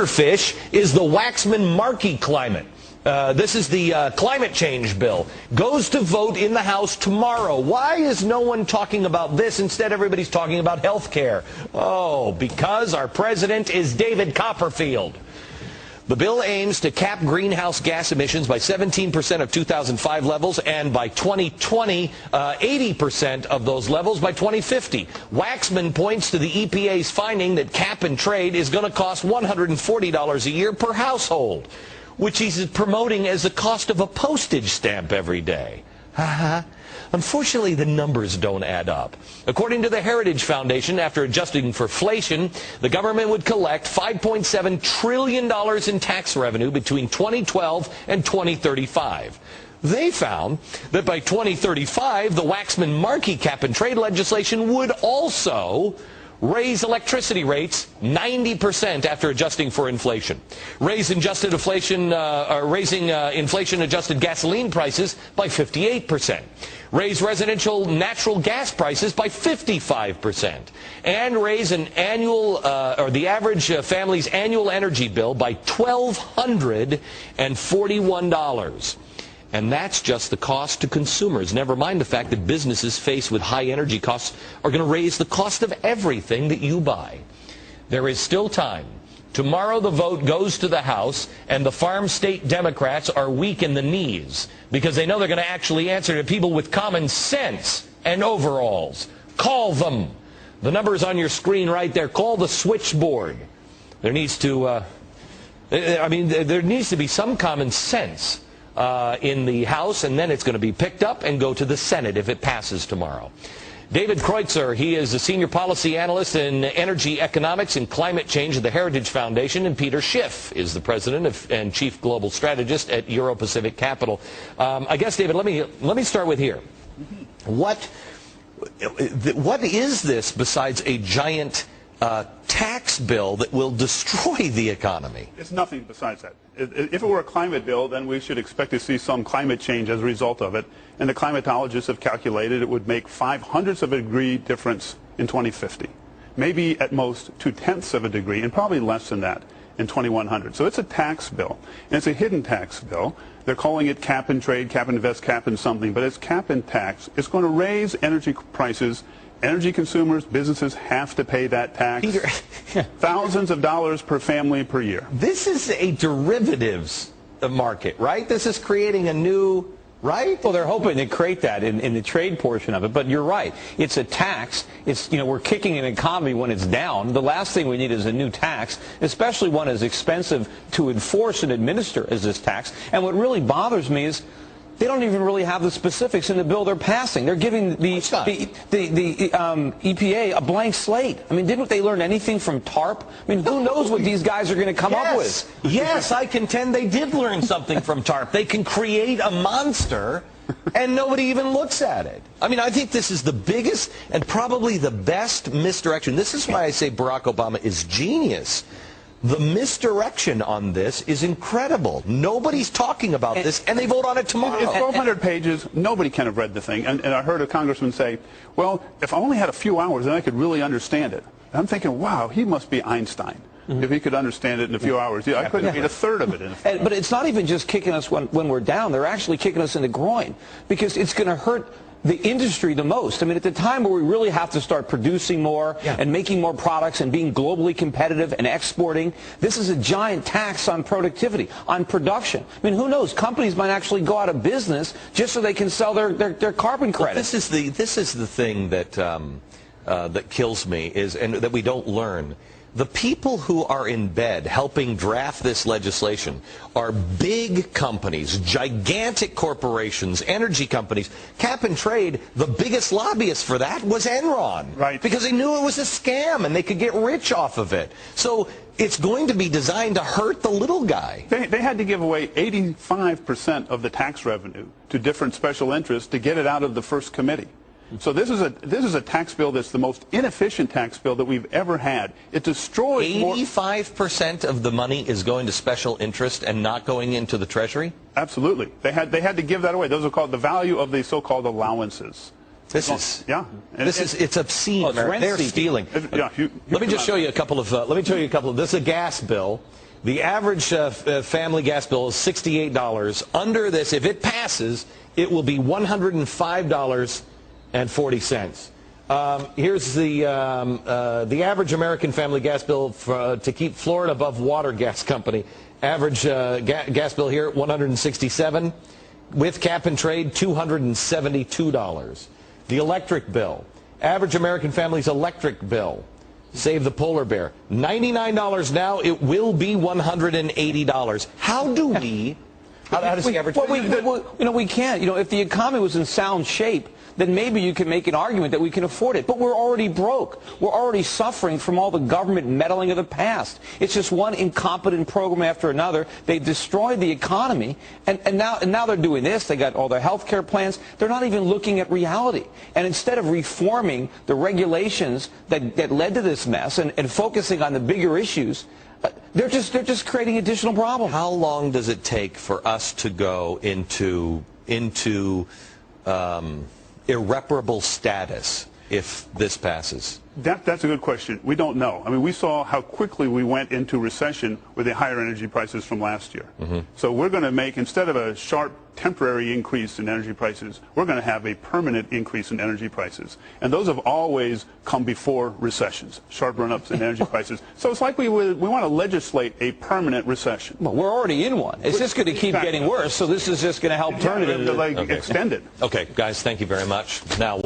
Fish is the Waxman-Markey climate. This is the climate change bill. Goes to vote in the House tomorrow. Why is no one talking about this? Instead, everybody's talking about health care. Oh, because our president is David Copperfield. The bill aims to cap greenhouse gas emissions by 17% of 2005 levels, and by 2020, 80% of those levels by 2050. Waxman points to the EPA's finding that cap and trade is going to cost $140 a year per household, which he's promoting as the cost of a postage stamp every day. Unfortunately, the numbers don't add up. According to the Heritage Foundation, after adjusting for inflation, the government would collect $5.7 trillion in tax revenue between 2012 and 2035. They found that by 2035, the Waxman-Markey cap and trade legislation would also raise electricity rates 90% after adjusting for inflation. Raising inflation-adjusted gasoline prices by 58%. Raise residential natural gas prices by 55%. And raise the average family's annual energy bill by $1,241. And that's just the cost to consumers. Never mind the fact that businesses faced with high energy costs are going to raise the cost of everything that you buy. There is still time. Tomorrow the vote goes to the House, and the farm state Democrats are weak in the knees because they know they're going to actually answer to people with common sense and overalls. Call them. The number is on your screen right there. Call the switchboard. There needs to be some common sense in the House, and then it's going to be picked up and go to the Senate if it passes tomorrow. David Kreutzer, he is a senior policy analyst in energy economics and climate change at the Heritage Foundation, and Peter Schiff is the president and chief global strategist at Euro-Pacific Capital. I guess, David, let me start with here. What is this besides a giant tax bill that will destroy the economy? It's nothing besides that. If it were a climate bill, then we should expect to see some climate change as a result of it. And the climatologists have calculated it would make 0.05 of a degree difference in 2050. Maybe at most 0.2 of a degree, and probably less than that in 2100. So it's a tax bill. And it's a hidden tax bill. They're calling it cap and trade, cap and invest, cap and something. But it's cap and tax. It's going to raise energy prices. Energy consumers, businesses have to pay that tax. Peter, thousands of dollars per family per year. This is a derivatives market, right? This is creating a new, right? Well, they're hoping to create that in the trade portion of it. But you're right. It's a tax. It's, we're kicking an economy when it's down. The last thing we need is a new tax, especially one as expensive to enforce and administer as this tax. And what really bothers me is they don't even really have the specifics in the bill they're passing. They're giving the EPA a blank slate. I mean, didn't they learn anything from TARP? I mean, who knows what these guys are going to come up with? Yes, I contend they did learn something from TARP. They can create a monster, and nobody even looks at it. I mean, I think this is the biggest and probably the best misdirection. This is why I say Barack Obama is genius. The misdirection on this is incredible. Nobody's talking about this, and they vote on it tomorrow. It's 1,200 pages. Nobody can have read the thing. And I heard a congressman say, well, if I only had a few hours, then I could really understand it. And I'm thinking, wow, he must be Einstein. If he could understand it in a few hours. Yeah, I couldn't read a third of it in a few hours. But it's not even just kicking us when we're down. They're actually kicking us in the groin, because it's going to hurt the industry the most. I mean, at the time where we really have to start producing more and making more products and being globally competitive and exporting, this is a giant tax on productivity, on production. I mean, who knows? Companies might actually go out of business just so they can sell their carbon credits. Well, this is the thing that that kills me and that we don't learn. The people who are in bed helping draft this legislation are big companies, gigantic corporations, energy companies. Cap and trade, the biggest lobbyist for that was Enron. Right. Because they knew it was a scam and they could get rich off of it. So it's going to be designed to hurt the little guy. They had to give away 85% of the tax revenue to different special interests to get it out of the first committee. So this is a tax bill that's the most inefficient tax bill that we've ever had. It destroys 85% of the money is going to special interest and not going into the Treasury? Absolutely. They had to give that away. Those are called the value of the so-called allowances. It's obscene. Oh, it's They're stealing. Yeah, let me just show you a couple of. This is a gas bill. The average family gas bill is $68. Under this, if it passes, it will be $105.40. Here's the average American family gas bill to keep Florida above water gas company. Average gas bill here, $167. With cap and trade, $272. The electric bill. Average American family's electric bill. Save the polar bear. $99 now. It will be $180. How do we? How does the average? Well, we can't. If the economy was in sound shape, then maybe you can make an argument that we can afford it. But we're already broke. We're already suffering from all the government meddling of the past. It's just one incompetent program after another. They destroyed the economy, and now they're doing this. They got all their health care plans. They're not even looking at reality. And instead of reforming the regulations that led to this mess and focusing on the bigger issues, they're just creating additional problems. How long does it take for us to go into irreparable status if this passes? That's a good question. We don't know. I mean, we saw how quickly we went into recession with the higher energy prices from last year. So we're going to make, instead of a sharp temporary increase in energy prices, we're going to have a permanent increase in energy prices. And those have always come before recessions, sharp run-ups in energy prices. So it's like we want to legislate a permanent recession. Well, we're already in one. It's just going to keep getting worse, so this is just going to help turn it into... Extend it. Okay, guys, thank you very much. Now.